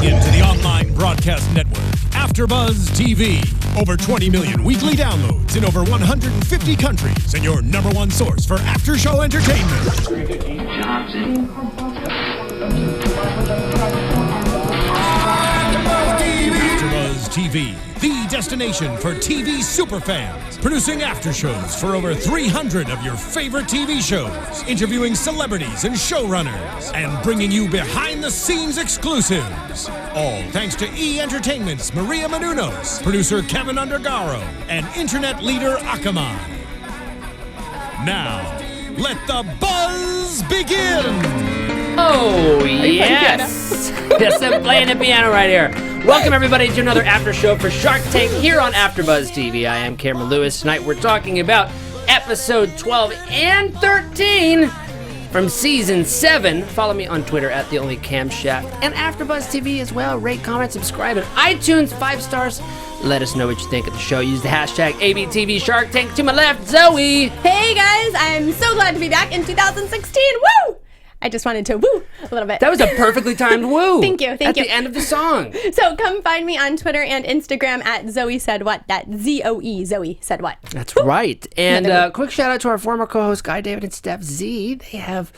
Tuning in to the online broadcast network, AFTERBUZZ TV. Over 20 million weekly downloads in over 150 countries, and your number one source for after-show entertainment. AFTERBUZZ TV, the destination for TV superfans. Producing aftershows for over 300 of your favorite TV shows. Interviewing celebrities and showrunners. And bringing you behind-the-scenes exclusives. All thanks to E! Entertainment's Maria Menounos, producer Kevin Undergaro, and internet leader Akamai. Now, let the buzz begin! Oh, yes! Yes, I'm playing the piano right here. Welcome, everybody, to another after show for Shark Tank here on AfterBuzz TV. I am Cameron Lewis. Tonight, we're talking about episode 12 and 13 from season 7. Follow me on Twitter at TheOnlyCamShaft and AfterBuzz TV as well. Rate, comment, subscribe on iTunes, 5 stars. Let us know what you think of the show. Use the hashtag ABTV Shark Tank. To my left, Zoe. Hey, guys. I'm so glad to be back in 2016. Woo! I just wanted to woo a little bit. That was a perfectly timed woo. Thank you. At the end of the song. So come find me on Twitter and Instagram at Zoe Said What. That's ZOE, Zoe Said What. That's right. And quick shout out to our former co-hosts, Guy, David, and Steph Z. They have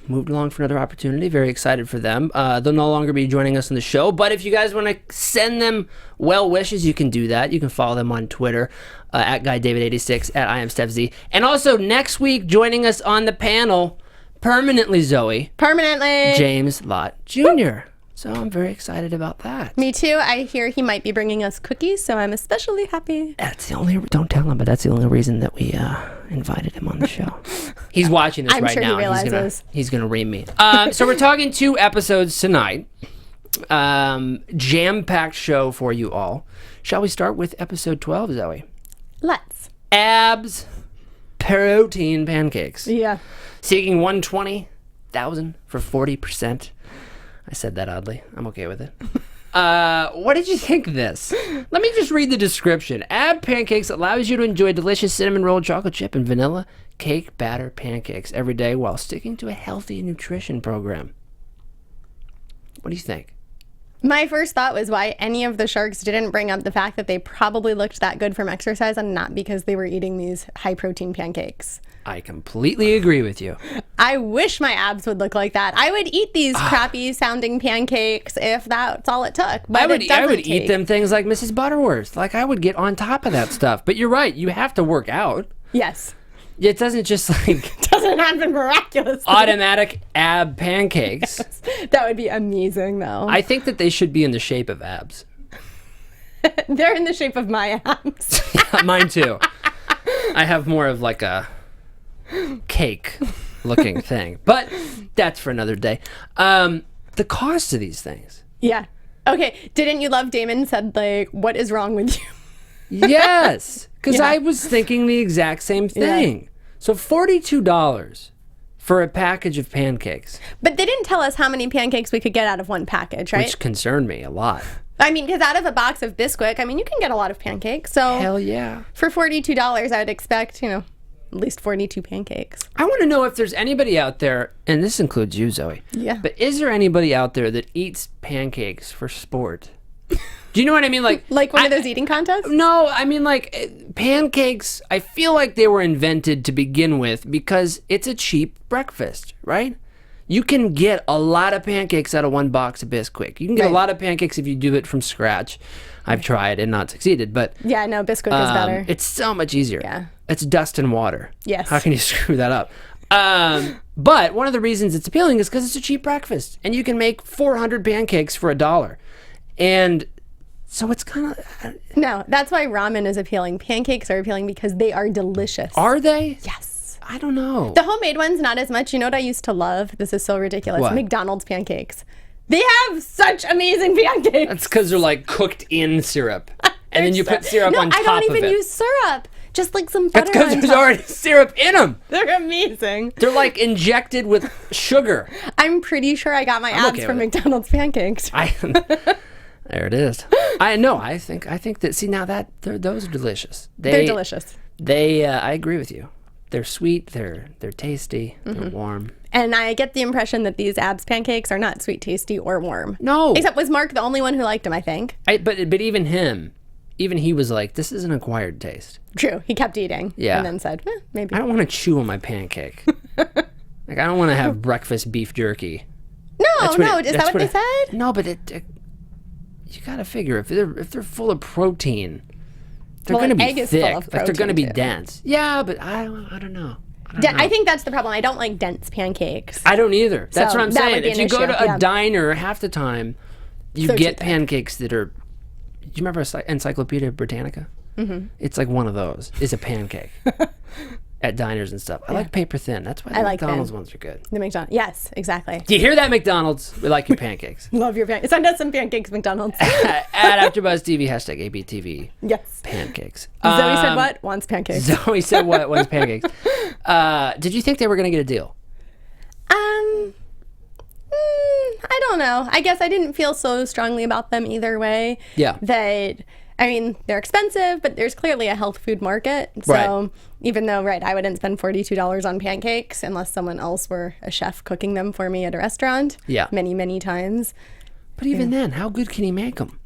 moved along for another opportunity. Very excited for them. They'll no longer be joining us on the show, but if you guys want to send them well wishes, you can do that. You can follow them on Twitter at GuyDavid86, at I am Steph Z. And also next week, joining us on the panel, permanently, Zoe. Permanently. James Lott Jr. So I'm very excited about that. Me too. I hear he might be bringing us cookies, so I'm especially happy. That's the only, don't tell him, but that's the only reason that we invited him on the show. He's watching this right sure now. He realizes. He's gonna ream me. So we're talking 2 episodes tonight. Jam-packed show for you all. Shall we start with episode 12, Zoe? Let's. Abs protein pancakes. Yeah. Seeking 120,000 for 40%. I said that oddly. I'm okay with it. What did you think of this? Let me just read the description. Ab pancakes allows you to enjoy delicious cinnamon rolled chocolate chip and vanilla cake batter pancakes every day while sticking to a healthy nutrition program. What do you think? My first thought was why any of the sharks didn't bring up the fact that they probably looked that good from exercise and not because they were eating these high-protein pancakes. I completely agree with you. I wish my abs would look like that. I would eat these crappy-sounding pancakes if that's all it took. But I would eat them things like Mrs. Butterworth. Like, I would get on top of that stuff. But you're right. You have to work out. Yes. It doesn't just like... doesn't happen miraculously. Automatic ab pancakes. Yes. That would be amazing, though. I think that they should be in the shape of abs. They're in the shape of my abs. Yeah, mine too. I have more of like a cake looking thing. But that's for another day. The cost of these things. Yeah. Okay. Didn't you love Damon said, like, what is wrong with you? Yes. Because Yeah. I was thinking the exact same thing. Yeah. So $42 for a package of pancakes. But they didn't tell us how many pancakes we could get out of one package, right? Which concerned me a lot. I mean, because out of a box of Bisquick, I mean, you can get a lot of pancakes. So hell yeah. For $42, I would expect, at least 42 pancakes. I want to know if there's anybody out there, and this includes you, Zoe. Yeah. But is there anybody out there that eats pancakes for sport? Do you know what I mean? Like one of those eating contests? No, I mean like pancakes, I feel like they were invented to begin with because it's a cheap breakfast, right? You can get a lot of pancakes out of one box of Bisquick. You can get a lot of pancakes if you do it from scratch. I've tried and not succeeded, but... Yeah, no, Bisquick is better. It's so much easier. Yeah. It's dust and water. Yes. How can you screw that up? But one of the reasons it's appealing is because it's a cheap breakfast. And you can make 400 pancakes for $1. And so it's kind of... No, that's why ramen is appealing. Pancakes are appealing because they are delicious. Are they? Yes. I don't know. The homemade ones, not as much. You know what I used to love? This is so ridiculous. What? McDonald's pancakes. They have such amazing pancakes. That's because they're like cooked in syrup. And then you put syrup on top of it. No, I don't even use syrup. Just like some butter. That's because there's already syrup in them. They're amazing. They're like injected with sugar. I'm pretty sure I got my abs from McDonald's pancakes. There it is. I think that, see, now that those are delicious. They're delicious. I agree with you. They're sweet, they're tasty, they're warm. And I get the impression that these abs pancakes are not sweet, tasty, or warm. No. Except was Mark the only one who liked them, I think. But even he was like, this is an acquired taste. True. He kept eating. Yeah. And then said, maybe. I don't want to chew on my pancake. Like, I don't want to have breakfast beef jerky. No, is that what they said? No, but you got to figure, if they're full of protein, they're going to be thick. Like, they're going to be dense. Yeah, but I don't know. I think that's the problem. I don't like dense pancakes. I don't either. That's what I'm saying. If you go to a yeah. diner, half the time, you get pancakes that are... Do you remember Encyclopedia Britannica? Mm-hmm. It's like one of those. It's a pancake. At diners and stuff. I like paper thin. That's why the McDonald's ones are good. The McDonald's. Yes, exactly. Do you hear that, McDonald's? We like your pancakes. Love your pancakes. Send us some pancakes, McDonald's. At AfterBuzz TV, #ABTV. Yes. Pancakes. Zoe said what? Wants pancakes. Zoe said what? Wants pancakes. Did you think they were going to get a deal? I don't know. I guess I didn't feel so strongly about them either way. Yeah. I mean, they're expensive, but there's clearly a health food market. So even though, I wouldn't spend $42 on pancakes unless someone else were a chef cooking them for me at a restaurant. Yeah. Many, many times. But even then, how good can he make them?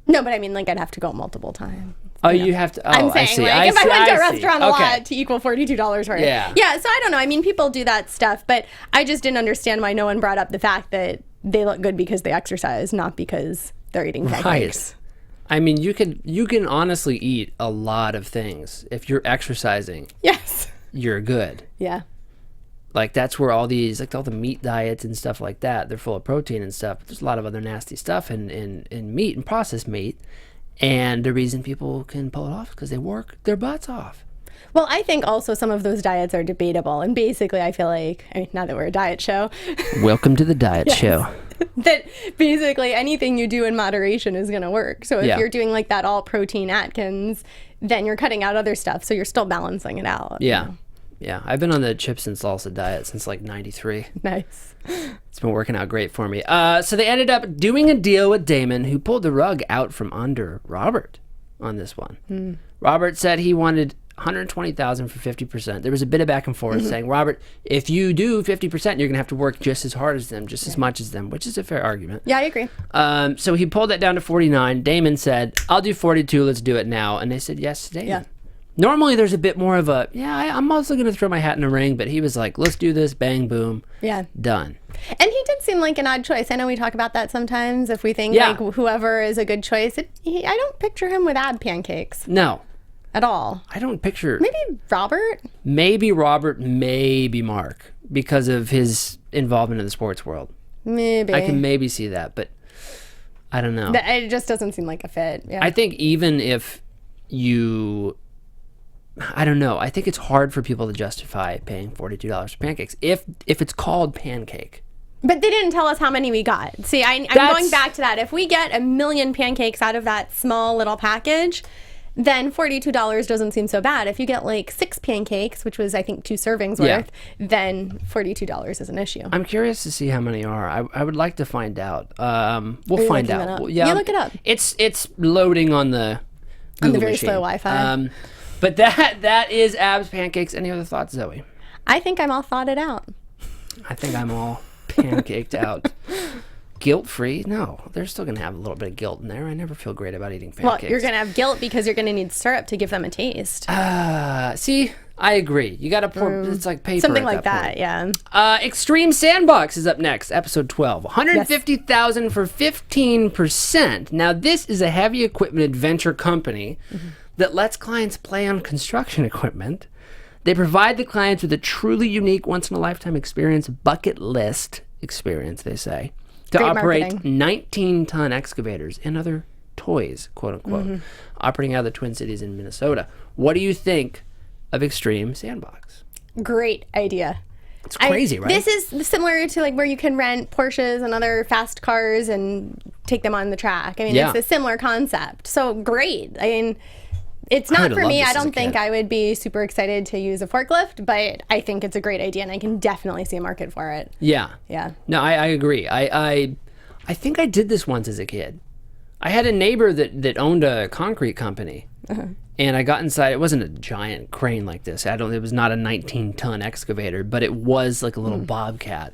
No, but I mean, I'd have to go multiple times. Oh, you have to. Oh, I'm saying, if I went to a restaurant a lot to equal $42 for it. Yeah. Yeah, so I don't know. I mean, people do that stuff, but I just didn't understand why no one brought up the fact that they look good because they exercise, not because they're eating pancakes. Right. I mean, you can honestly eat a lot of things. If you're exercising, yes, you're good. Yeah. Like, that's where all these, like, all the meat diets and stuff like that, they're full of protein and stuff. But there's a lot of other nasty stuff in meat and processed meat. And the reason people can pull it off is because they work their butts off. Well, I think also some of those diets are debatable. And basically, I feel like, now that we're a diet show. Welcome to the diet show. That basically anything you do in moderation is going to work. So if you're doing like that all protein Atkins, then you're cutting out other stuff. So you're still balancing it out. Yeah. Yeah. I've been on the chips and salsa diet since like 93. Nice. It's been working out great for me. So they ended up doing a deal with Damon, who pulled the rug out from under Robert on this one. Robert said he wanted $120,000 for 50%. There was a bit of back and forth saying, Robert, if you do 50%, you're going to have to work just as hard as them, just as much as them, which is a fair argument. Yeah, I agree. So he pulled that down to 49. Damon said, I'll do 42. Let's do it now. And they said yes to Damon. Yeah. Normally there's a bit more of a, I'm also going to throw my hat in the ring, but he was like, let's do this, bang, boom, done. And he did seem like an odd choice. I know we talk about that sometimes if we think like whoever is a good choice. I don't picture him with ab pancakes. No. At all. I don't picture... Maybe Robert? Maybe Robert, maybe Mark, because of his involvement in the sports world. Maybe. I can maybe see that, but I don't know. It just doesn't seem like a fit. Yeah. I think even if you... I don't know. I think it's hard for people to justify paying $42 for pancakes if it's called pancake. But they didn't tell us how many we got. See, I'm going back to that. If we get 1 million pancakes out of that small little package... then $42 doesn't seem so bad. If you get like 6 pancakes, which was I think 2 servings worth, then $42 is an issue. I'm curious to see how many are. I would like to find out. We'll find out. Yeah, look it up. It's loading on the Google very machine. Slow Wi-Fi. But that is abs pancakes. Any other thoughts, Zoe? I think I'm all thoughted out. I think I'm all pancaked out. Guilt-free? No, they're still going to have a little bit of guilt in there. I never feel great about eating pancakes. Well, you're going to have guilt because you're going to need syrup to give them a taste. See, I agree. You got to pour, it's like paper. Something like that, yeah. Extreme Sandbox is up next, episode 12. $150,000 for 15%. Now, this is a heavy equipment adventure company that lets clients play on construction equipment. They provide the clients with a truly unique, once-in-a-lifetime experience, bucket list experience, they say. To Great operate marketing. 19-ton excavators and other toys, quote-unquote, operating out of the Twin Cities in Minnesota. What do you think of Extreme Sandbox? Great idea. It's crazy, right? This is similar to like where you can rent Porsches and other fast cars and take them on the track. I mean, it's a similar concept. So great. I mean, it's not for me. I don't think I would be super excited to use a forklift, but I think it's a great idea, and I can definitely see a market for it. Yeah. Yeah. No, I agree. I think I did this once as a kid. I had a neighbor that owned a concrete company, And I got inside. It wasn't a giant crane like this. It was not a 19-ton excavator, but it was like a little bobcat.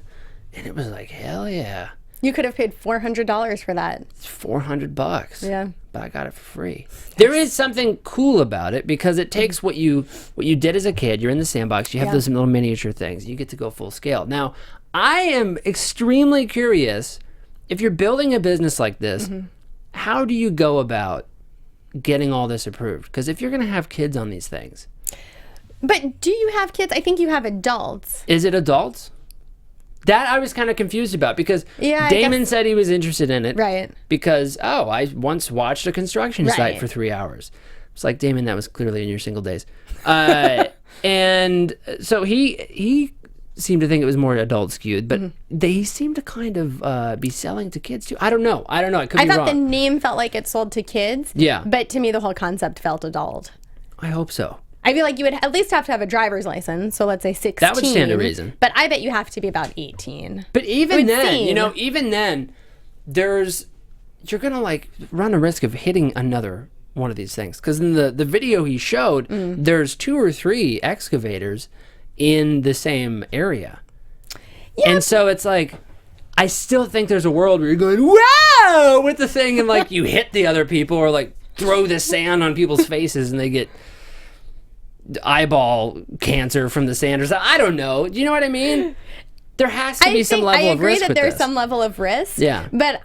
And it was like, hell yeah. You could have paid $400 for that. It's $400. Yeah. But I got it for free. There is something cool about it because it takes what you did as a kid. You're in the sandbox. You have those little miniature things. You get to go full scale. Now, I am extremely curious, if you're building a business like this, how do you go about getting all this approved? Because if you're going to have kids on these things. But do you have kids? I think you have adults. Is it adults? That I was kind of confused about because Damon said he was interested in it. Right. Because, I once watched a construction site for 3 hours. It's like, Damon, that was clearly in your single days. And so he seemed to think it was more adult skewed, but they seem to kind of be selling to kids too. I don't know. It could be wrong. I thought the name felt like it sold to kids. Yeah. But to me, the whole concept felt adult. I hope so. I feel like you would at least have to have a driver's license. So let's say 16. That would stand to reason. But I bet you have to be about 18. But even then, even then, you're going to like run a risk of hitting another one of these things. Because in the video he showed, there's 2 or 3 excavators in the same area. Yeah. And so it's like, I still think there's a world where you're going, wow, with the thing, and like you hit the other people or like throw the sand on people's faces and they get eyeball cancer from the sand or something. I don't know. Do you know what I mean? There has to be some level of risk. I agree that there's some level of risk. Yeah. But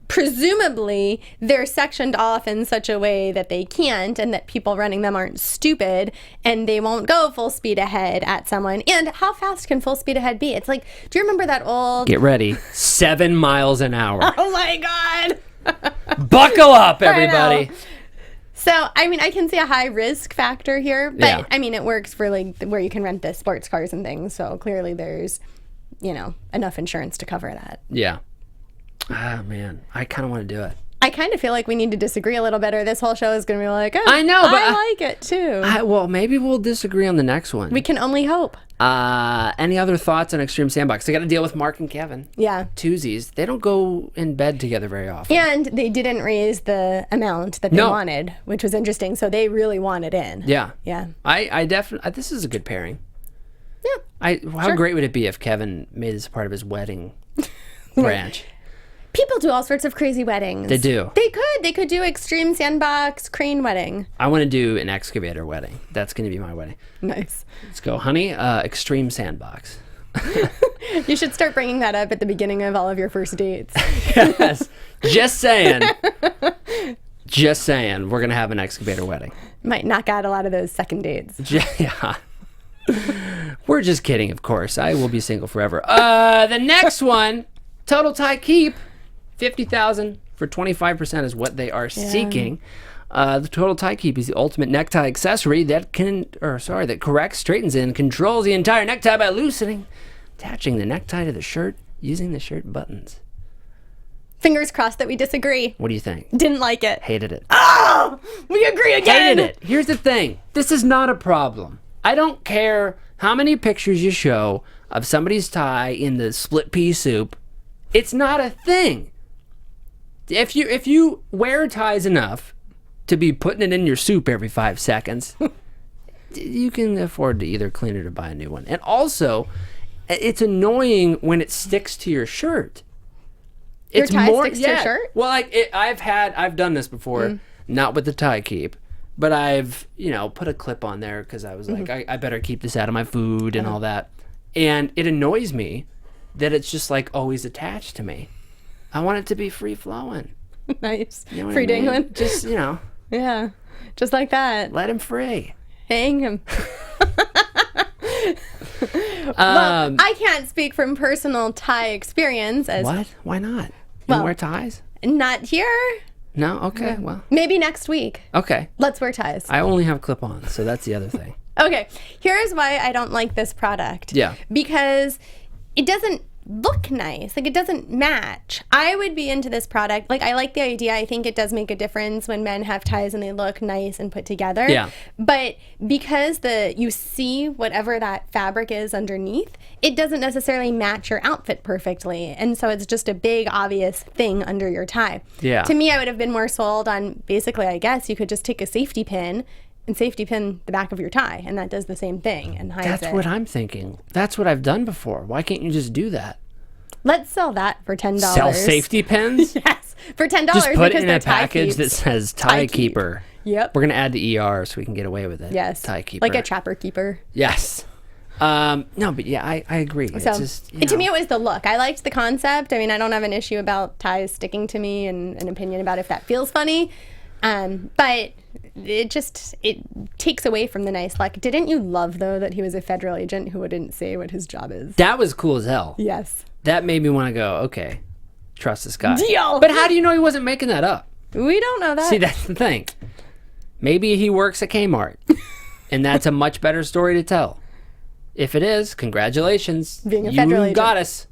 presumably they're sectioned off in such a way that they can't, and that people running them aren't stupid and they won't go full speed ahead at someone. And how fast can full speed ahead be? It's like, do you remember that old... Get ready. 7 miles an hour. Oh my God. Buckle up, everybody. So, I mean, I can see a high risk factor here, but I mean, it works for like where you can rent the sports cars and things. So clearly there's, enough insurance to cover that. Yeah. Ah, man, I kind of want to do it. I kind of feel like we need to disagree a little bit, or this whole show is going to be like, oh, I know, but I like it too. Well, maybe we'll disagree on the next one. We can only hope. Any other thoughts on Extreme Sandbox? They got to deal with Mark and Kevin. Yeah. Twosies. They don't go in bed together very often. And they didn't raise the amount that they wanted, which was interesting. So they really wanted in. Yeah. Yeah. I definitely, this is a good pairing. Yeah. How great would it be if Kevin made this part of his wedding branch? People do all sorts of crazy weddings. They do. They could do Extreme Sandbox crane wedding. I want to do an excavator wedding. That's going to be my wedding. Nice. Let's go, honey. Extreme Sandbox. You should start bringing that up at the beginning of all of your first dates. Yes. Just saying. Just saying. We're going to have an excavator wedding. Might knock out a lot of those second dates. Yeah. We're just kidding, of course. I will be single forever. The next one, Total Tie Keep. $50,000 for 25% is what they are seeking. The Total Tie Keep is the ultimate necktie accessory that corrects, straightens, and controls the entire necktie by loosening, attaching the necktie to the shirt, using the shirt buttons. Fingers crossed that we disagree. What do you think? Didn't like it. Hated it. Oh! We agree again! Hated it. Here's the thing. This is not a problem. I don't care how many pictures you show of somebody's tie in the split pea soup. It's not a thing. If you wear ties enough to be putting it in your soup every 5 seconds, you can afford to either clean it or buy a new one. And also, it's annoying when it sticks to your shirt. Your tie sticks to your shirt? Well, I've done this before, not with the tie keep, but I've put a clip on there because I was like, I better keep this out of my food and all that. And it annoys me that it's just like always attached to me. I want it to be free flowing. Nice. You know free dangling. Just, Yeah. Just like that. Let him free. Hang him. Well, I can't speak from personal tie experience. What? Why not? You wear ties? Not here. No? Okay, well. Maybe next week. Okay. Let's wear ties. I only have clip-ons, so that's the other thing. Okay. Here's why I don't like this product. Yeah. Because it doesn't look nice. Like, it doesn't match. I would be into this product. Like, I like the idea. I think it does make a difference when men have ties and they look nice and put together. Yeah. But because you see whatever that fabric is underneath, it doesn't necessarily match your outfit perfectly. And so it's just a big, obvious thing under your tie. Yeah. To me, I would have been more sold on basically, I guess, you could just take a safety pin, and safety pin the back of your tie, and that does the same thing and hides it. That's what I'm thinking. That's what I've done before. Why can't you just do that? Let's sell that for $10. Sell safety pins? Yes, for $10. Just put it in a tie package keeps. that says tie keeper. Yep. We're going to add the ER so we can get away with it. Yes. Tie keeper. Like a trapper keeper. Yes. No, but yeah, I agree. So, it's just, to me, it was the look. I liked the concept. I mean, I don't have an issue about ties sticking to me and an opinion about if that feels funny. But it takes away from the nice look. Didn't you love, though, that he was a federal agent who wouldn't say what his job is? That was cool as hell. Yes. That made me want to go, okay, trust this guy. Deal. But how do you know he wasn't making that up? We don't know that. See, that's the thing. Maybe he works at Kmart, and that's a much better story to tell. If it is, congratulations. Being a federal agent. You got us.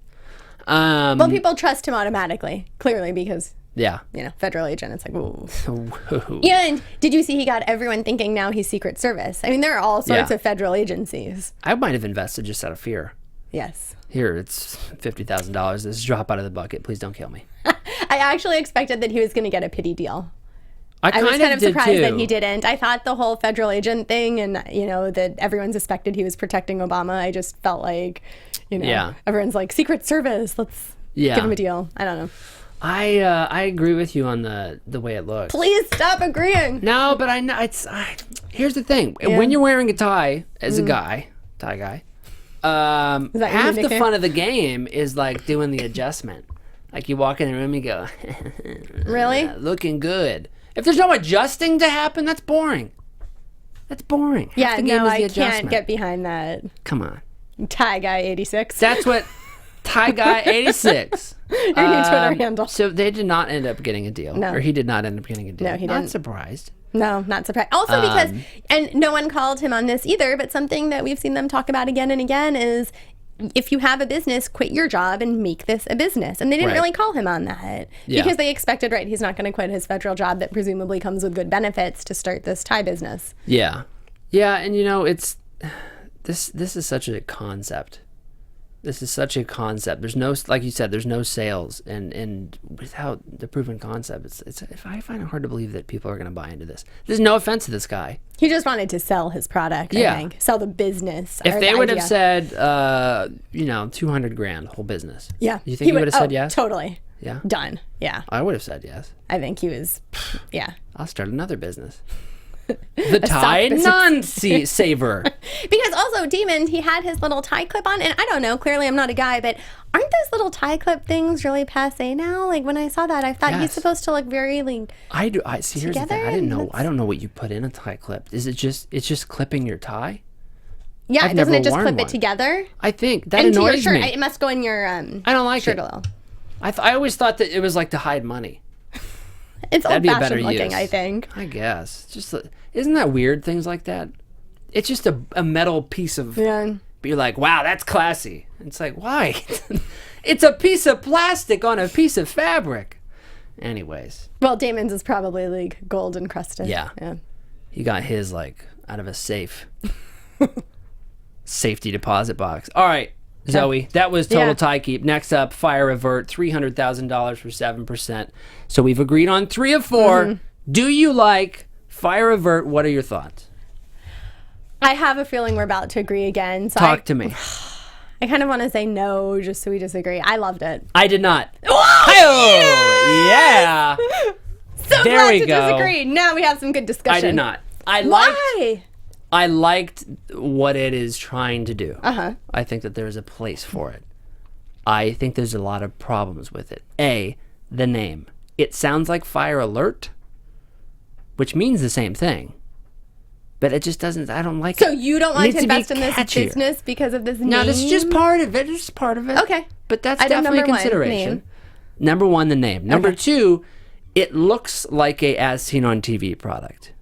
Well, people trust him automatically, clearly, because, yeah, federal agent, it's like, ooh. Whoa. And did you see he got everyone thinking now he's Secret Service? I mean, there are all sorts of federal agencies. I might have invested just out of fear. Yes. Here, it's $50,000. This drop out of the bucket. Please don't kill me. I actually expected that he was going to get a pity deal. I was kind of surprised that he did. didn't. I thought the whole federal agent thing and, that everyone suspected he was protecting Obama. I just felt like, everyone's like, Secret Service, let's give him a deal. I don't know. I agree with you on the way it looks. Please stop agreeing. No, but I know here's the thing. Yeah. When you're wearing a tie as a guy, tie guy, half the fun of the game is like doing the adjustment. Like you walk in the room and you go, really? Looking good. If there's no adjusting to happen, that's boring. That's boring. Yeah, no, I can't get behind that. Come on. Tie Guy 86. That's what Tie Guy 86. Your new Twitter handle. So they did not end up getting a deal. No. Or he did not end up getting a deal. No, he didn't. Not surprised. No, not surprised. Also because, and no one called him on this either, but something that we've seen them talk about again and again is if you have a business, quit your job and make this a business. And they didn't really call him on that because they expected, he's not going to quit his federal job that presumably comes with good benefits to start this tie business. Yeah. Yeah, and it's this is such a concept. This is such a concept. There's no, like you said, there's no sales, and without the proven concept, I find it hard to believe that people are going to buy into this. There's no offense to this guy. He just wanted to sell his product. I think sell the business. If they would have said, $200,000 whole business. Yeah, you think he would have said yes? Totally. Yeah, done. Yeah, I would have said yes. I think he was. Yeah, I'll start another business. The tie non-saver. Because also, Demon, he had his little tie clip on, and I don't know, clearly I'm not a guy, but aren't those little tie clip things really passe now? Like, when I saw that, I thought he's supposed to look very, like, I see, here's the thing. I didn't know. I don't know what you put in a tie clip. Is it just, it's just clipping your tie? Yeah, doesn't it just clip it together? I think that annoys to your shirt, me. It must go in your I don't like shirt it. A little. I always thought that it was like to hide money. It's old-fashioned looking, I think. I guess. Just isn't that weird? Things like that. It's just a metal piece of. Yeah. But you're like, wow, that's classy. It's like, why? It's a piece of plastic on a piece of fabric. Anyways. Well, Damon's is probably like gold encrusted. Yeah. He got his like out of a safe. Safety deposit box. All right. Zoe, that was total tie keep. Next up, Fire Avert, $300,000 for 7%. So we've agreed on 3 of 4. Do you like Fire Avert? What are your thoughts? I have a feeling we're about to agree again. So Talk to me. I kind of want to say no, just so we disagree. I loved it. I did not. Oh, yeah. So there glad we to go. disagree. Now we have some good discussion. I did not. Why? I liked what it is trying to do. Uh-huh. I think that there's a place for it. I think there's a lot of problems with it. A, the name. It sounds like Fire Alert, which means the same thing. But it just doesn't, I don't like it. So you don't want to invest in this catchier. business because of this name? No, this is just part of it. It's just part of it. Okay. But that's definitely a consideration. Number 1, the name. Number 2, it looks like a As Seen on TV product.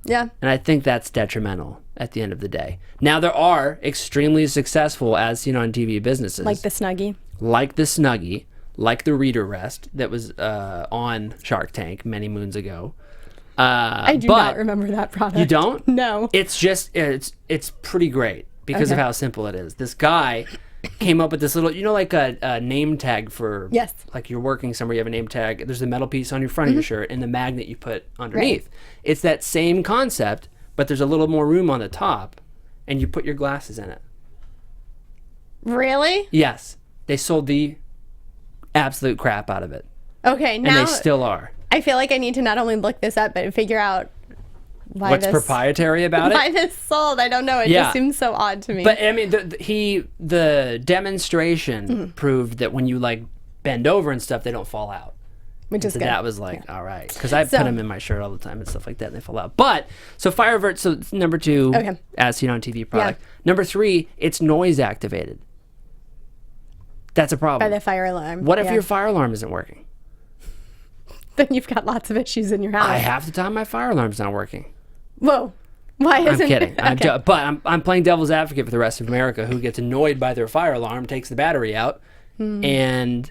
Yeah. And I think that's detrimental at the end of the day. Now, there are extremely successful As Seen on TV businesses. Like the Snuggie. Like the Snuggie. Like the Reader Rest that was on Shark Tank many moons ago. I do not remember that product. You don't? No. It's just, it's pretty great because of how simple it is. This guy came up with this little, like a name tag for, like you're working somewhere, you have a name tag, there's a metal piece on your front of your shirt and the magnet you put underneath. Right. It's that same concept, but there's a little more room on the top, and you put your glasses in it. Really? Yes. They sold the absolute crap out of it. Okay, now... And they still are. I feel like I need to not only look this up, but figure out what's proprietary about it. Why this sold? I don't know. It just seems so odd to me. But I mean, the demonstration proved that when you like bend over and stuff, they don't fall out. Which is good. That was like, all right, because I put them in my shirt all the time and stuff like that, and they fall out. But so Fire Avert, so it's number 2, as seen on TV product. Number 3, it's noise activated. That's a problem. By the fire alarm. What if your fire alarm isn't working? Then you've got lots of issues in your house. Half the time my fire alarm's not working. Whoa. Why isn't I'm kidding. Okay. But I'm playing devil's advocate for the rest of America who gets annoyed by their fire alarm, takes the battery out, and,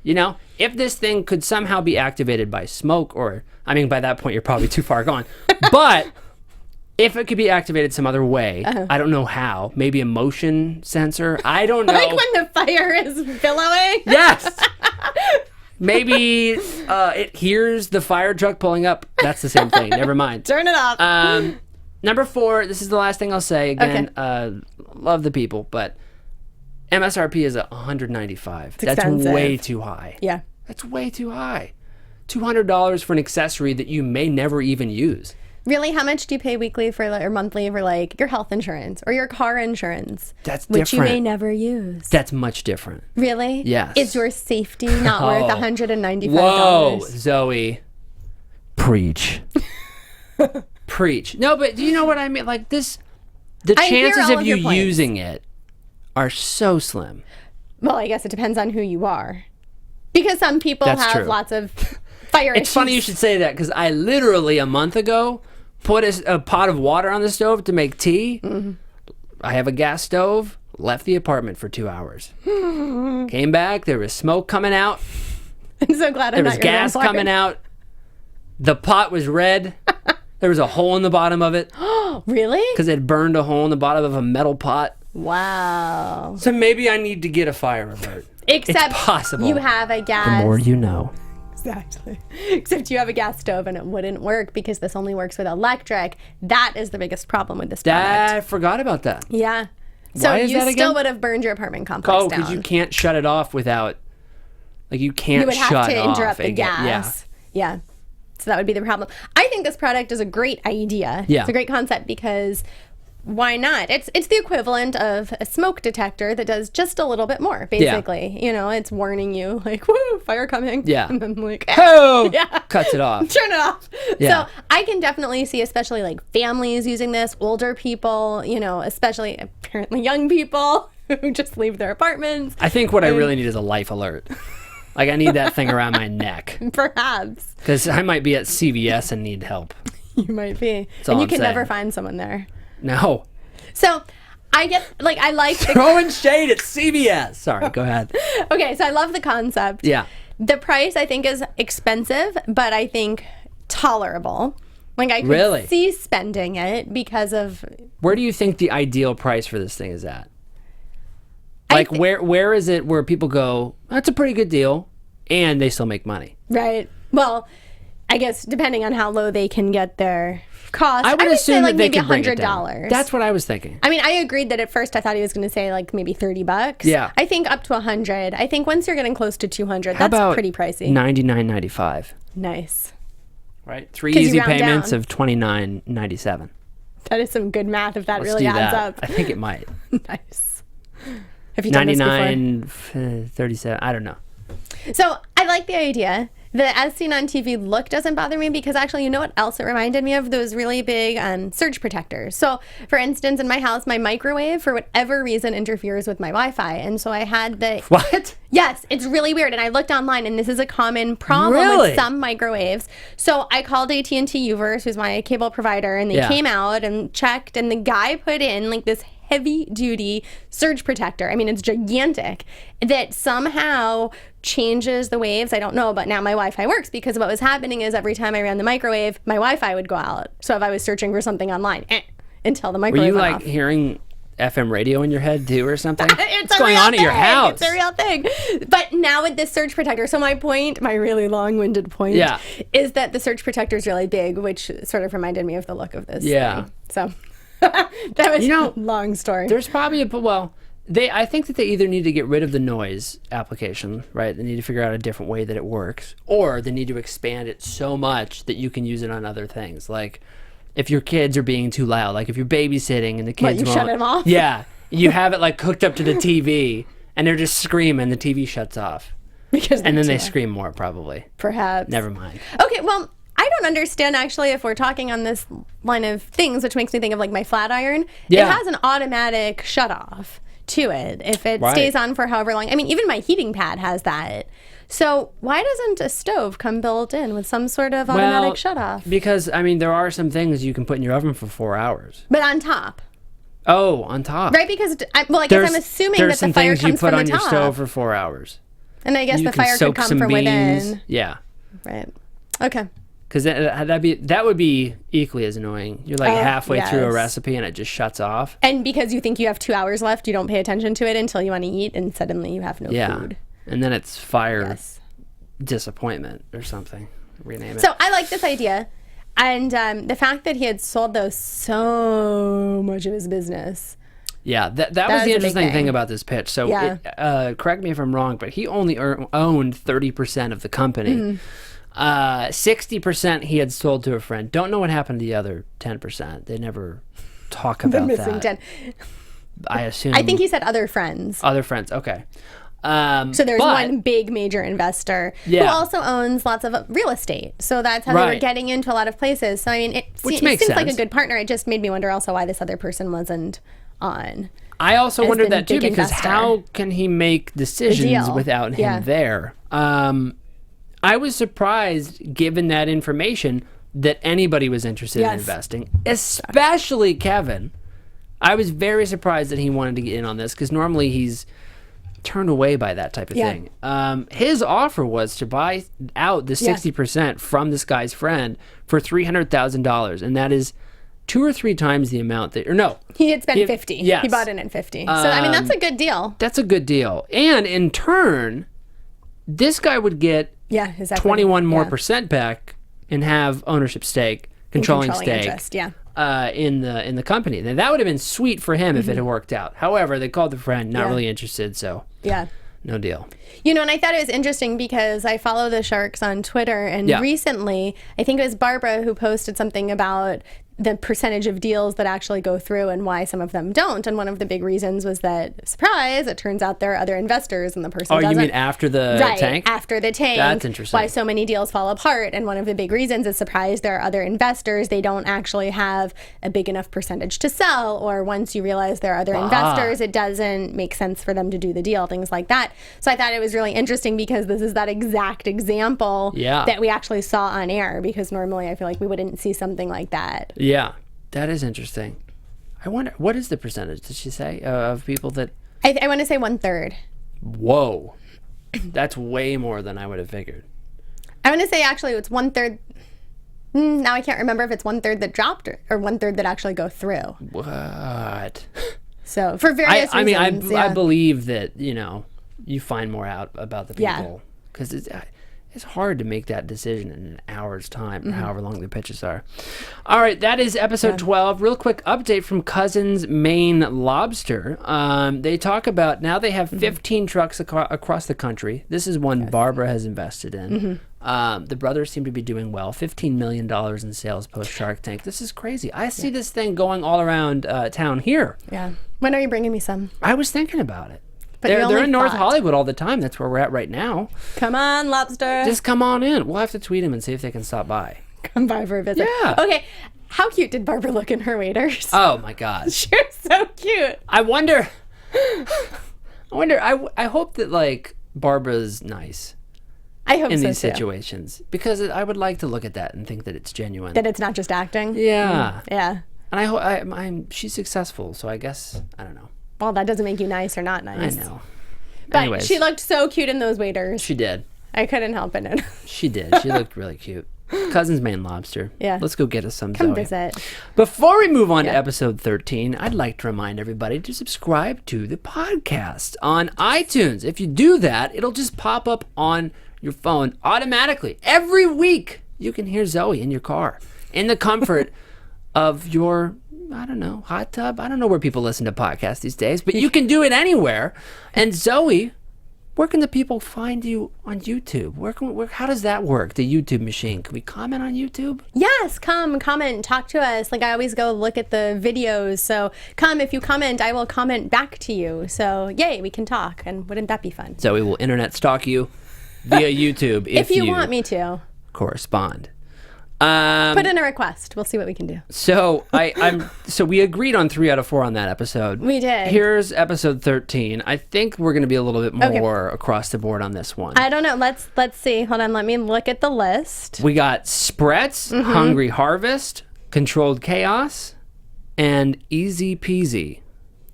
you know, if this thing could somehow be activated by smoke or, I mean, by that point you're probably too far gone, but if it could be activated some other way, I don't know how, maybe a motion sensor, I don't know. Like when the fire is billowing? Yes! Maybe it hears the fire truck pulling up. That's the same thing. Never mind. Turn it off. Number 4, this is the last thing I'll say. Again, love the people, but MSRP is $195. That's way too high. Yeah. That's way too high. $200 for an accessory that you may never even use. Really, how much do you pay weekly for or monthly for like your health insurance or your car insurance? That's which different. You may never use. That's much different. Really? Yes. Is your safety not worth $195? Whoa, Zoe. Preach. Preach. No, but do you know what I mean? Like this, the chances of you using it are so slim. Well, I guess it depends on who you are. Because some people have lots of fire issues. It's funny you should say that because I literally a month ago put a pot of water on the stove to make tea. I have a gas stove, left the apartment for 2 hours. Came back, there was smoke coming out. I'm so glad I'm not your There was gas coming out. The pot was red. There was a hole in the bottom of it. Really? Because it burned a hole in the bottom of a metal pot. Wow. So maybe I need to get a Fire Avert. Except it's possible. You have a gas... The more you know. Exactly. Except you have a gas stove and it wouldn't work because this only works with electric. That is the biggest problem with this product. I forgot about that. Yeah. So Why is you that still again? would have burned your apartment complex down. Because you can't shut it off without... Like, you can't shut off. You would have to interrupt the gas. Yeah. So that would be the problem. I think this product is a great idea. Yeah. It's a great concept because... Why not? It's the equivalent of a smoke detector that does just a little bit more, basically. Yeah. You know, it's warning you, like, woo, fire coming. Yeah. And then, like, oh, cuts it off. Turn it off. Yeah. So I can definitely see, especially like families using this, older people, you know, especially apparently young people who just leave their apartments. I think what I really need is a life alert. Like, I need that thing around my neck. Perhaps. Because I might be at CVS and need help. You might be. That's and all you I'm can saying. never find someone there. No. So I get, like, I like the... Throwing shade at CVS. Sorry, go ahead. Okay, so I love the concept. Yeah. The price, I think, is expensive, but I think tolerable. Like, I could see spending it because of... Where do you think the ideal price for this thing is at? Like, where is it where people go, that's a pretty good deal, and they still make money? Right. Well, I guess depending on how low they can get their cost. I would assume say, like, that they maybe could bring it down. $100. That's what I was thinking. I mean, I agreed that at first I thought he was going to say like maybe $30. Yeah. I think up to $100. I think once you're getting close to $200, How that's about pretty pricey. $99.95. Nice. Right? 3 easy payments of $29.97. That is some good math if that Let's really do adds that. up. I think it might. Nice. Have you done this before? 99.37. I don't know. So I like the idea. The as seen on TV look doesn't bother me because actually, you know what else it reminded me of? Those really big surge protectors. So for instance, in my house, my microwave, for whatever reason, interferes with my Wi-Fi. And so I had the... What? Yes, it's really weird. And I looked online and this is a common problem with some microwaves. So I called AT&T Uverse, who's my cable provider, and they came out and checked, and the guy put in like this heavy duty surge protector. I mean, it's gigantic, that somehow changes the waves. I don't know, but now my Wi-Fi works because what was happening is every time I ran the microwave, my Wi-Fi would go out. So if I was searching for something online, until the microwave were you went like off. hearing FM radio in your head too or something? What's going on at your house? It's a real thing. But now with this surge protector, so my really long-winded point is that the surge protector is really big, which sort of reminded me of the look of this thing. So that was a long story. There's probably I think that they either need to get rid of the noise application, right? They need to figure out a different way that it works, or they need to expand it so much that you can use it on other things. Like if your kids are being too loud, like if you're babysitting and the kids you shut them off? Yeah. You have it like hooked up to the TV and they're just screaming, the TV shuts off. And then they scream more probably. Perhaps. Never mind. Okay, well, I don't understand actually if we're talking on this line of things, which makes me think of like my flat iron. Yeah. It has an automatic shut off to it if it stays on for however long. I mean, even my heating pad has that. So why doesn't a stove come built in with some sort of automatic shut off? Because, I mean, there are some things you can put in your oven for 4 hours. But on top. Oh, on top. Right, because, I guess I'm assuming that the fire comes from the top. There's some things you put on your stove for 4 hours. And I guess the fire could come from within. Yeah. Right. Okay. Because that would be equally as annoying. You're like halfway through a recipe and it just shuts off. And because you think you have 2 hours left, you don't pay attention to it until you want to eat, and suddenly you have no food. And then it's fire disappointment or something. Rename it. So I like this idea. And the fact that he had sold so much of his business. Yeah, that was the interesting thing about this pitch. So correct me if I'm wrong, but he only owned 30% of the company. 60% he had sold to a friend. Don't know what happened to the other 10%. They never talk about that. The missing 10. I assume. I think he said other friends. Other friends, okay. So there's one big major investor who also owns lots of real estate. So that's how they were getting into a lot of places. So I mean, it seems like a good partner. It just made me wonder also why this other person wasn't on. I also wondered that too, because how can he make decisions without him there? I was surprised, given that information, that anybody was interested in investing, especially Kevin. I was very surprised that he wanted to get in on this, because normally he's turned away by that type of thing. His offer was to buy out the 60% from this guy's friend for $300,000, and that is 2 or 3 times the amount that, or no. He had spent 50. Yes. He bought in at 50. So, I mean, that's a good deal. That's a good deal. And in turn, this guy would get 21 more percent back and have ownership stake, controlling stake interest, in the company. Now, that would have been sweet for him if it had worked out. However, they called the friend, not really interested, so no deal. You know, and I thought it was interesting because I follow the Sharks on Twitter, and recently, I think it was Barbara who posted something about the percentage of deals that actually go through and why some of them don't. And one of the big reasons was that, surprise, it turns out there are other investors and the person doesn't. Oh, you mean after the tank? After the tank. That's interesting. Why so many deals fall apart. And one of the big reasons is, surprise, there are other investors. They don't actually have a big enough percentage to sell. Or once you realize there are other investors, it doesn't make sense for them to do the deal, things like that. So I thought it was really interesting because this is that exact example that we actually saw on air, because normally I feel like we wouldn't see something like that. Yeah, that is interesting. I wonder, what is the percentage, did she say, of people that... I want to say 1/3. Whoa. That's way more than I would have figured. I want to say actually it's 1/3. Now I can't remember if it's 1/3 that dropped or 1/3 that actually go through. What? So for various reasons. I mean, I believe that, you know, you find more out about the people. Because it's hard to make that decision in an hour's time, or however long the pitches are. All right, that is episode 12. Real quick update from Cousins Maine Lobster. They talk about, now they have 15 trucks across the country. This is one Barbara has invested in. The brothers seem to be doing well. $15 million in sales post Shark Tank. This is crazy. I see this thing going all around town here. Yeah. When are you bringing me some? I was thinking about it. They're in North Hollywood all the time. That's where we're at right now. Come on, Lobster. Just come on in. We'll have to tweet them and see if they can stop by. Come by for a visit. Yeah. Okay. How cute did Barbara look in her waiters? Oh, my gosh. She was so cute. I hope that, like, Barbara's nice. I hope so, in these situations. Because I would like to look at that and think that it's genuine. That it's not just acting? Yeah. Yeah. And I hope she's successful, so I guess, I don't know. Well, that doesn't make you nice or not nice. I know. But anyways, she looked so cute in those waiters. She did. I couldn't help it. She did. She looked really cute. Cousin's Maine Lobster. Yeah. Let's go get us some, Come Zoe. visit. Before we move on to episode 13, I'd like to remind everybody to subscribe to the podcast on iTunes. If you do that, it'll just pop up on your phone automatically. Every week, you can hear Zoe in your car, in the comfort of your, I don't know, hot tub. I don't know where people listen to podcasts these days, but you can do it anywhere. And Zoe, where can the people find you on YouTube? How does that work, the YouTube machine? Can we comment on YouTube? Yes, come, comment, talk to us. Like, I always go look at the videos. So come, if you comment, I will comment back to you. So yay, we can talk. And wouldn't that be fun? Zoe will internet stalk you via YouTube if you want me to. Correspond. Put in a request. We'll see what we can do. So so we agreed on 3 out of 4 on that episode. We did. Here's episode 13. I think we're going to be a little bit more across the board on this one. I don't know. Let's see. Hold on. Let me look at the list. We got Spretz, Hungry Harvest, Controlled Chaos, and Easy Peasy,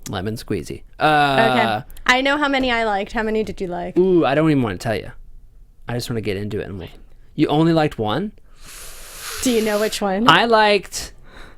Lemon Squeezy. Okay. I know how many I liked. How many did you like? Ooh, I don't even want to tell you. I just want to get into it. You only liked one? Do you know which one? I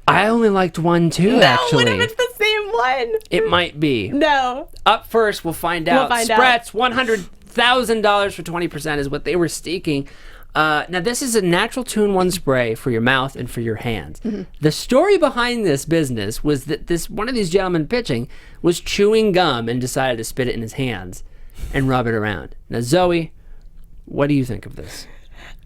only liked one too, actually. What if it's the same one? It might be. No. Up first, we'll find out. Spretz, $100,000 for 20% is what they were seeking. Now, this is a natural 2-in-1 spray for your mouth and for your hands. The story behind this business was that one of these gentlemen pitching was chewing gum and decided to spit it in his hands and rub it around. Now, Zoe, what do you think of this?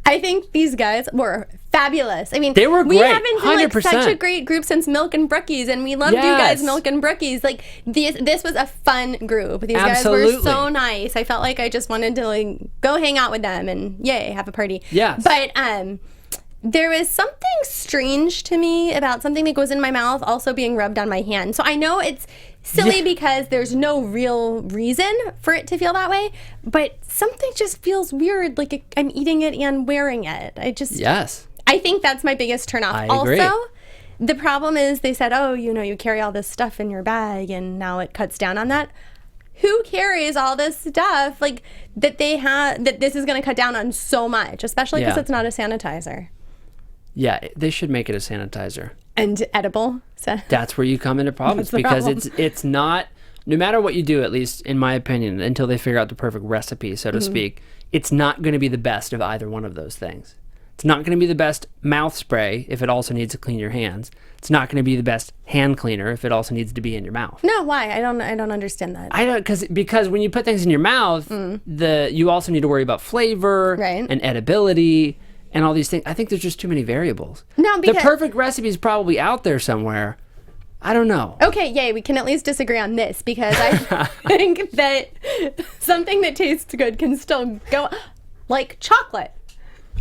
I think these guys were fabulous. I mean, they were great. We haven't been like 100%. such a great group since Milk and Brookies, and we loved you guys, Milk and Brookies. Like this was a fun group. These guys were so nice. I felt like I just wanted to like go hang out with them and yay, have a party. Yes. But there was something strange to me about something that goes in my mouth also being rubbed on my hand. So I know it's silly because there's no real reason for it to feel that way, but something just feels weird, like I'm eating it and wearing it. I think that's my biggest turnoff. I agree. Also, the problem is they said, oh, you carry all this stuff in your bag, and now it cuts down on that. Who carries all this stuff like that they have, that this is going to cut down on so much, especially because it's not a sanitizer. Yeah, they should make it a sanitizer. And edible. So that's where you come into problems because it's not, no matter what you do, at least in my opinion, until they figure out the perfect recipe, so to speak, it's not going to be the best of either one of those things. It's not going to be the best mouth spray if it also needs to clean your hands. It's not going to be the best hand cleaner if it also needs to be in your mouth. No, why? I don't understand that. I don't because when you put things in your mouth, you also need to worry about flavor and edibility and all these things. I think there's just too many variables. No, because the perfect recipe is probably out there somewhere. I don't know. Okay, yay, we can at least disagree on this because I think that something that tastes good can still go like chocolate.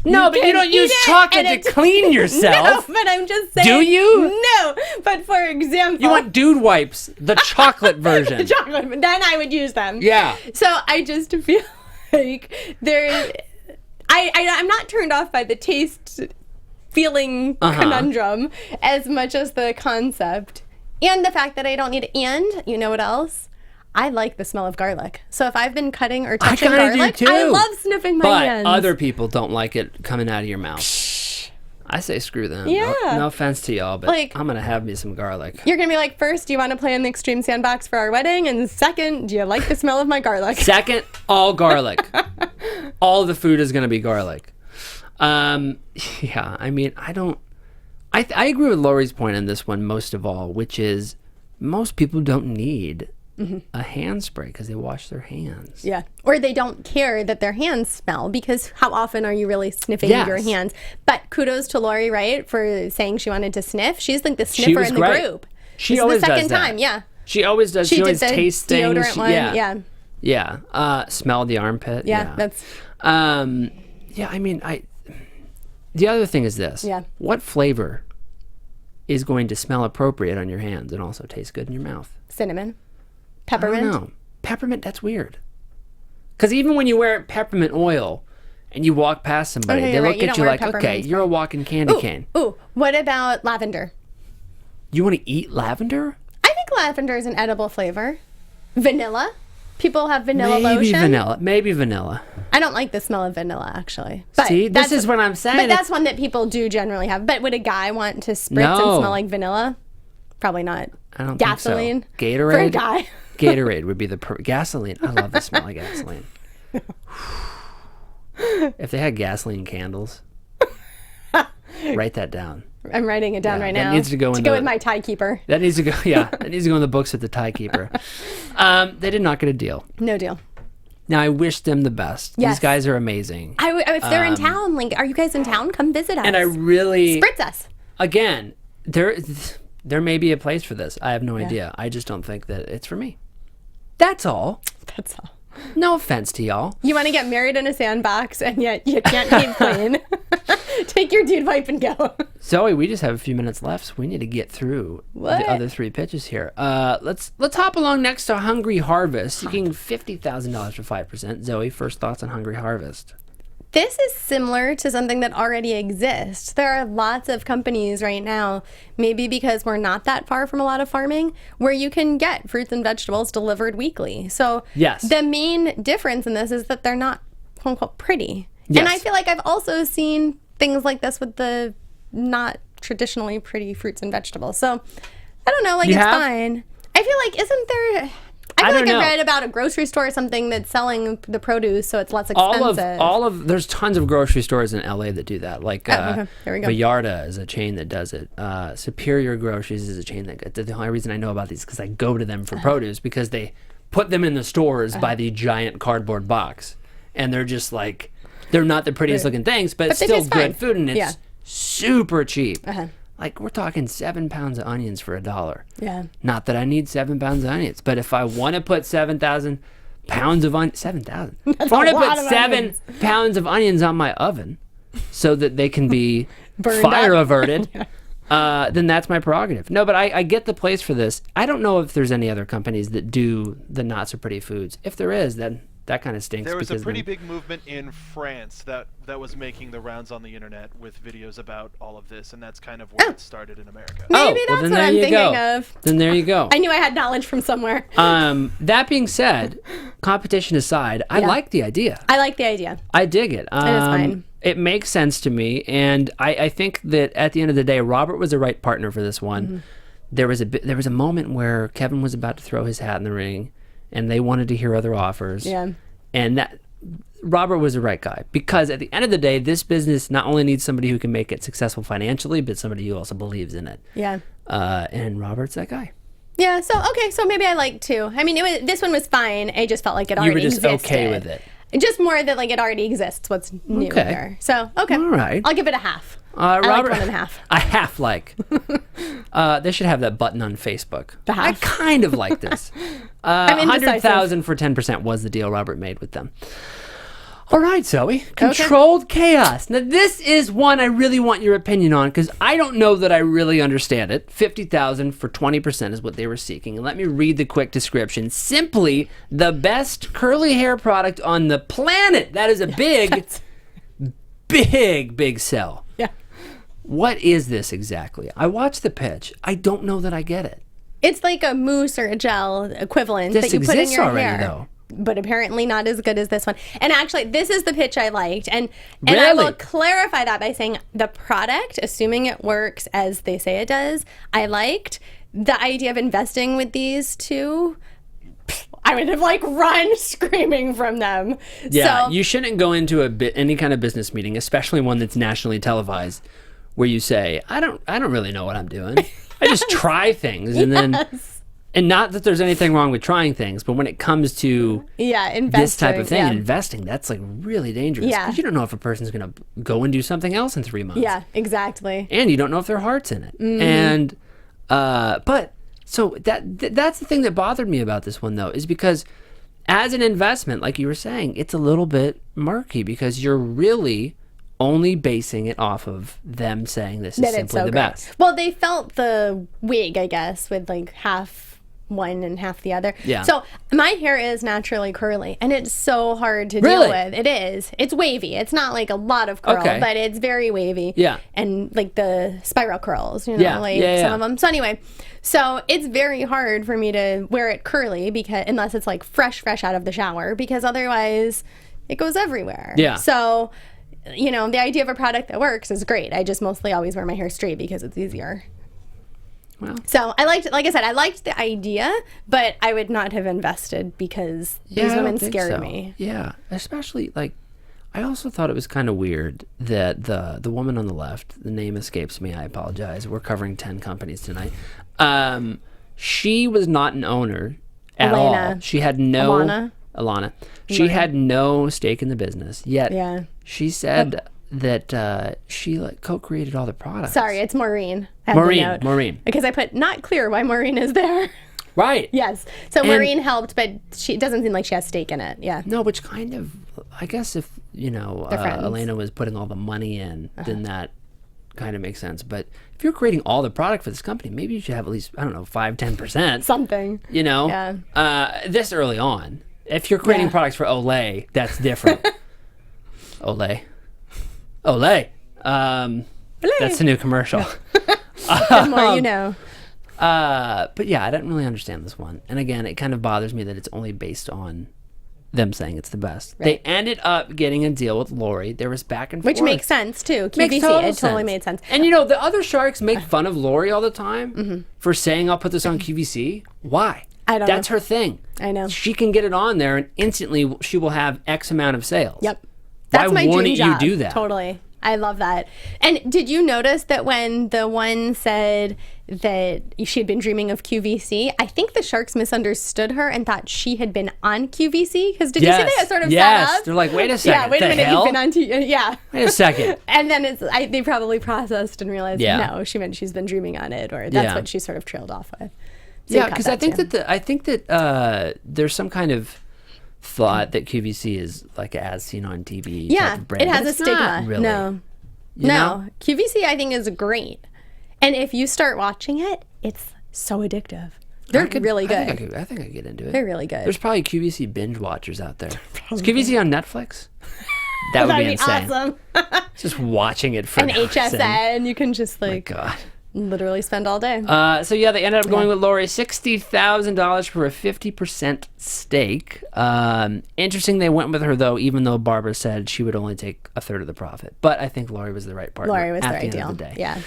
No, but you don't use chocolate to clean yourself. No, but I'm just saying. Do you? No, but for example. You want Dude Wipes, the chocolate version. The chocolate, then I would use them. Yeah. So I just feel like I'm not turned off by the taste feeling conundrum as much as the concept. And the fact that I don't need you know what else? I like the smell of garlic. So if I've been cutting or touching garlic, I love sniffing my hands. But other people don't like it coming out of your mouth. I say screw them. Yeah. No offense to y'all, but I'm going to have me some garlic. You're going to be like, first, do you want to play in the Extreme Sandbox for our wedding? And second, do you like the smell of my garlic? Second, all garlic. All the food is going to be garlic. Yeah, I mean, I agree with Lori's point on this one most of all, which is most people don't need a hand spray because they wash their hands. Yeah. Or they don't care that their hands smell because how often are you really sniffing your hands? But kudos to Lori, right, for saying she wanted to sniff. She's like the sniffer in the group. She always does that. This is the second time, yeah. She always does. She always tastes things. Deodorant one, yeah. Smell the armpit. Yeah, that's... yeah, I mean, the other thing is this. Yeah. What flavor is going to smell appropriate on your hands and also taste good in your mouth? Cinnamon. Peppermint? I don't know. Peppermint, that's weird. Because even when you wear peppermint oil and you walk past somebody, they look at you like, okay, you're a walking candy cane. Ooh, what about lavender? You want to eat lavender? I think lavender is an edible flavor. Vanilla? People have vanilla lotion. Maybe vanilla. I don't like the smell of vanilla, actually. But see, this is what I'm saying. But that's one that people do generally have. But would a guy want to spritz and smell like vanilla? Probably not. I don't gasoline think so. Gatorade? For a guy. Gatorade would be the gasoline. I love the smell of gasoline. If they had gasoline candles, write that down. I'm writing it down right now. That needs to go with my tie keeper. That needs to go. Yeah, that needs to go in the books with the tie keeper. They did not get a deal. No deal. Now I wish them the best. Yes. These guys are amazing. If they're in town, like, are you guys in town? Come visit us. And I really spritz us. Again, there may be a place for this. I have no idea. I just don't think that it's for me. That's all. That's all. No offense to y'all. You want to get married in a sandbox and yet you can't keep clean. Take your dude wipe and go. Zoe, we just have a few minutes left, so we need to get through the other 3 pitches here. Let's hop along next to Hungry Harvest, seeking $50,000 for 5%. Zoe, first thoughts on Hungry Harvest? This is similar to something that already exists. There are lots of companies right now, maybe because we're not that far from a lot of farming, where you can get fruits and vegetables delivered weekly. So yes. The main difference in this is that they're not, quote unquote, pretty. Yes. And I feel like I've also seen things like this with the not traditionally pretty fruits and vegetables. So I don't know, like, it's fine. I feel like, isn't there... I feel like I read about a grocery store or something that's selling the produce, so it's less expensive. There's tons of grocery stores in LA that do that. Like, there we go. Vallarta is a chain that does it. Superior Groceries is a chain that. The only reason I know about these is because I go to them for produce, because they put them in the stores by the giant cardboard box, and they're just like, they're not the prettiest looking things, but it's still good food, and it's super cheap. Like, we're talking 7 pounds of onions for $1. Yeah. Not that I need 7 pounds of onions, but if I want to put 7,000 pounds of onions, 7,000. If I want to put 7 pounds of onions on my oven so that they can be fire averted, then that's my prerogative. No, but I get the place for this. I don't know if there's any other companies that do the not so pretty foods. If there is, then that kind of stinks. There was a pretty big movement in France that was making the rounds on the internet with videos about all of this, and that's kind of where it started in America. Maybe that's what I'm thinking of. Then there you go. I knew I had knowledge from somewhere. That being said, competition aside, I like the idea. I like the idea. I dig it. It is fine. It makes sense to me, and I think that at the end of the day, Robert was the right partner for this one. Mm-hmm. There was a moment where Kevin was about to throw his hat in the ring, and they wanted to hear other offers. Yeah. And that Robert was the right guy, because at the end of the day, this business not only needs somebody who can make it successful financially, but somebody who also believes in it. Yeah. And Robert's that guy. Yeah. So maybe I like too. I mean, this one was fine. I just felt like it already existed. You were just okay with it. Just more that, like, it already exists. What's new here? So all right. I'll give it a half. Robert, I like 1.5. A half like. They should have that button on Facebook. The half. I kind of like this. 100,000 for 10% was the deal Robert made with them. All right, Zoe. Controlled chaos. Now, this is one I really want your opinion on, because I don't know that I really understand it. 50,000 for 20% is what they were seeking. And let me read the quick description. Simply the best curly hair product on the planet. That is a big sell. Yeah. What is this exactly? I watched the pitch. I don't know that I get it. It's like a mousse or a gel equivalent that you put in your hair. Though. But apparently not as good as this one. And actually, this is the pitch I liked. And I will clarify that by saying the product, assuming it works as they say it does, I liked. The idea of investing with these two, I would have run screaming from them. Yeah, so, you shouldn't go into any kind of business meeting, especially one that's nationally televised, where you say, I don't really know what I'm doing. I just try things, and then... And not that there's anything wrong with trying things, but when it comes to this type of thing, investing, that's really dangerous. Yeah. Because you don't know if a person's going to go and do something else in 3 months. Yeah, exactly. And you don't know if their heart's in it. Mm-hmm. And, but, so that's the thing that bothered me about this one, though, is because as an investment, like you were saying, it's a little bit murky, because you're really only basing it off of them saying this is simply the best. Well, they felt the wig, I guess, with half one and half the other. Yeah. So my hair is naturally curly, and it's so hard to deal with. It is. It's wavy. It's not like a lot of curl, but it's very wavy. Yeah. And the spiral curls, some of them. So anyway, So it's very hard for me to wear it curly unless it's like fresh out of the shower, because otherwise it goes everywhere. Yeah. So, you know, the idea of a product that works is great. I just mostly always wear my hair straight because it's easier. Well, so I liked the idea, but I would not have invested because these women scared me. Yeah, especially like, I also thought it was kind of weird that the woman on the left, the name escapes me, I apologize. We're covering 10 companies tonight. She was not an owner at all. She had no Alana. She had no stake in the business. Yet she said that she co-created all the products. Sorry, it's Maureen. Maureen. Because I put not clear why Maureen is there. Right. Yes. So Maureen helped, but it doesn't seem like she has stake in it. Yeah. No, which kind of, I guess if, you know, Elena was putting all the money in, then that kind of makes sense. But if you're creating all the product for this company, maybe you should have at least, I don't know, 5-10%. Something. You know? Yeah. This early on. If you're creating products for Olay, that's different. Olay. That's the new commercial. The more you know. But yeah, I didn't really understand this one. And again, it kind of bothers me that it's only based on them saying it's the best. Right. They ended up getting a deal with Lori. There was back and forth. Which makes sense, too. QVC, it totally made sense. And you know, the other sharks make fun of Lori all the time for saying, I'll put this on QVC. Why? I don't know. That's her thing. I know. She can get it on there and instantly she will have X amount of sales. Yep. That's my dream job. Why wouldn't you do that? Totally. I love that. And did you notice that when the one said that she had been dreaming of QVC, I think the sharks misunderstood her and thought she had been on QVC? Because did you see that sort of set up? They're like, wait a second. Yeah, wait a minute. Hell? You've been on TV. Yeah. Wait a second. And then they probably processed and realized, no, she meant she's been dreaming on it, or that's what she sort of trailed off with. So yeah, because I think that there's some kind of thought that QVC is like as seen on TV. Yeah, type of brand, it has a stigma. Really. No, QVC I think is great, and if you start watching it, it's so addictive. They're really good. I think I could get into it. They're really good. There's probably QVC binge watchers out there. Is QVC on Netflix? That would be insane. Awesome. Just watching it for an HSN. You can just like. Oh my God. Literally spend all day. So yeah, they ended up going with Lori, $60,000 for a 50% stake. Interesting they went with her though, even though Barbara said she would only take a third of the profit. But I think Lori was the right partner. Lori was at the right the end deal. Of the day. Yeah.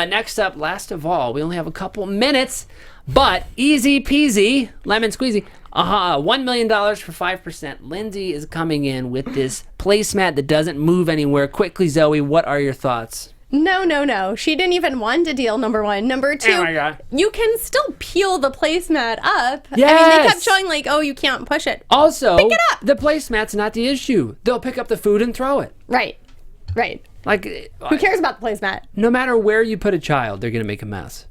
Next up, last of all, we only have a couple minutes, but easy peasy, lemon squeezy. $1 million for 5%. Lindsay is coming in with this placemat that doesn't move anywhere. Quickly, Zoe, what are your thoughts? No. She didn't even want a deal, number one. Number two, oh my God, you can still peel the placemat up. Yes. I mean, they kept showing like, oh, you can't push it. Also, pick it up. The placemat's not the issue. They'll pick up the food and throw it. Right. Like, who cares about the placemat? No matter where you put a child, they're going to make a mess.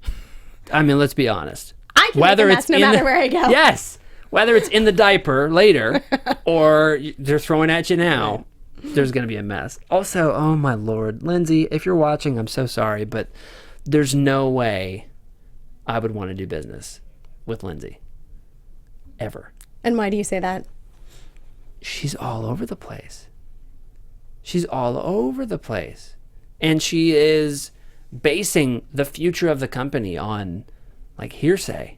I mean, let's be honest. I can make a mess no matter where I go. Yes. Whether it's in the diaper later or they're throwing at you now. There's going to be a mess. Also, oh my Lord, Lindsay, if you're watching, I'm so sorry, but there's no way I would want to do business with Lindsay. Ever. And why do you say that? She's all over the place. And she is basing the future of the company on like hearsay.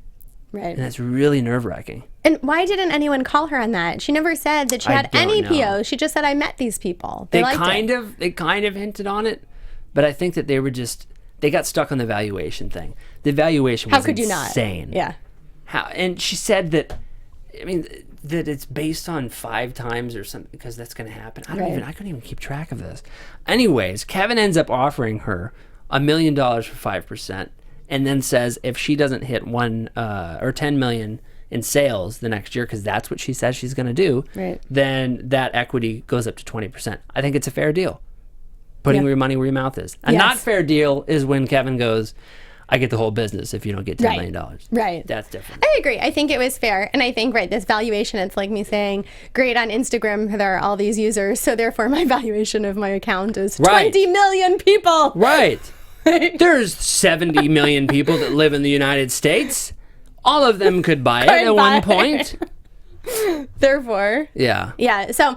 Right. And that's really nerve-wracking. And why didn't anyone call her on that? She never said that she had any POs. She just said, I met these people. They kind of hinted on it, but I think that they got stuck on the valuation thing. The valuation was insane. Yeah. And she said that, I mean, that it's based on 5 times or something, because that's going to happen. I couldn't even keep track of this. Anyways, Kevin ends up offering her $1 million for 5%. And then says if she doesn't hit 1 or 10 million in sales the next year, because that's what she says she's going to do, then that equity goes up to 20%. I think it's a fair deal. Putting your money where your mouth is. A not fair deal is when Kevin goes, I get the whole business if you don't get $10 million. Right. That's different. I agree. I think it was fair. And I think, this valuation, it's like me saying, great, on Instagram, there are all these users, so therefore my valuation of my account is 20 million people. Right. There's 70 million people that live in the United States. All of them could buy it at one point. Therefore. Yeah. Yeah. So,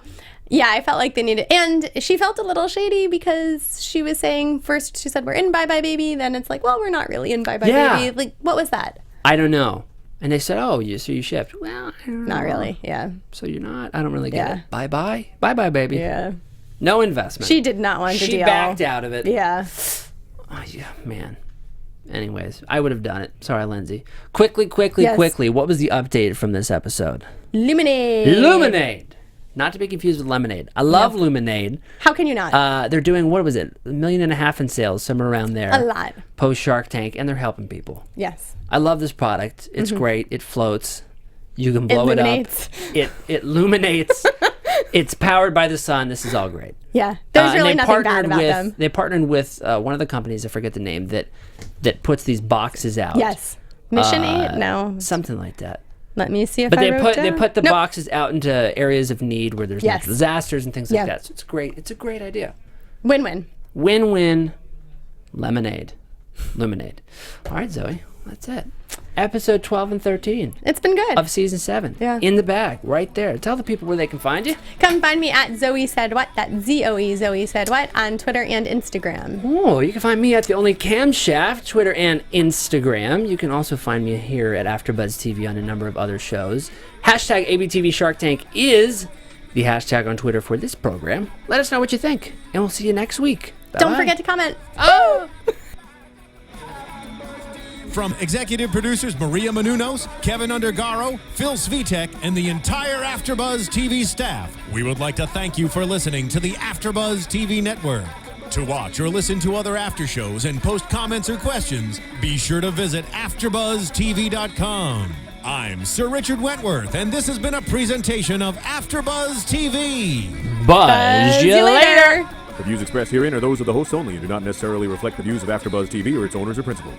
Yeah, I felt like they needed, and she felt a little shady because she was saying, first she said, we're in Bye Bye Baby, then it's like, well, we're not really in Bye Bye Baby. Like, what was that? I don't know. And they said, oh, so you shipped. Well, I don't know. Not really, yeah. So you're not? I don't really get it. Bye Bye? Bye Bye Baby. Yeah. No investment. She did not want to deal. She backed out of it. Yeah. Oh, yeah, man. Anyways, I would have done it. Sorry, Lindsay. Quickly, what was the update from this episode? Luminade! Not to be confused with Lemonade. I love Luminade. How can you not? They're doing, what was it, $1.5 million in sales, somewhere around there. A lot. Post Shark Tank, and they're helping people. Yes. I love this product. It's great. It floats. You can blow it up. It illuminates. It's powered by the sun. This is all great. Yeah. There's really nothing bad about them. They partnered with one of the companies, I forget the name, that puts these boxes out. Yes. Mission 8? No. Something like that. Let me see if they put the boxes out into areas of need where there's natural disasters and things like that. So it's a great idea. Win-win. Win-win. Lemonade. Luminade. All right, Zoe. That's it. Episode 12 and 13. It's been good. Of season 7. Yeah. In the bag, right there. Tell the people where they can find you. Come find me at Zoe Said What. That's ZOE Zoe Said What on Twitter and Instagram. Oh, you can find me at The Only Camshaft, Twitter and Instagram. You can also find me here at AfterBuzz TV on a number of other shows. Hashtag ABTV Shark Tank is the hashtag on Twitter for this program. Let us know what you think, and we'll see you next week. Bye-bye. Don't forget to comment. Oh! From executive producers Maria Menounos, Kevin Undergaro, Phil Svitek, and the entire AfterBuzz TV staff, we would like to thank you for listening to the AfterBuzz TV network. To watch or listen to other after shows and post comments or questions, be sure to visit AfterBuzzTV.com. I'm Sir Richard Wentworth, and this has been a presentation of AfterBuzz TV. Buzz you later. The views expressed herein are those of the hosts only and do not necessarily reflect the views of AfterBuzz TV or its owners or principals.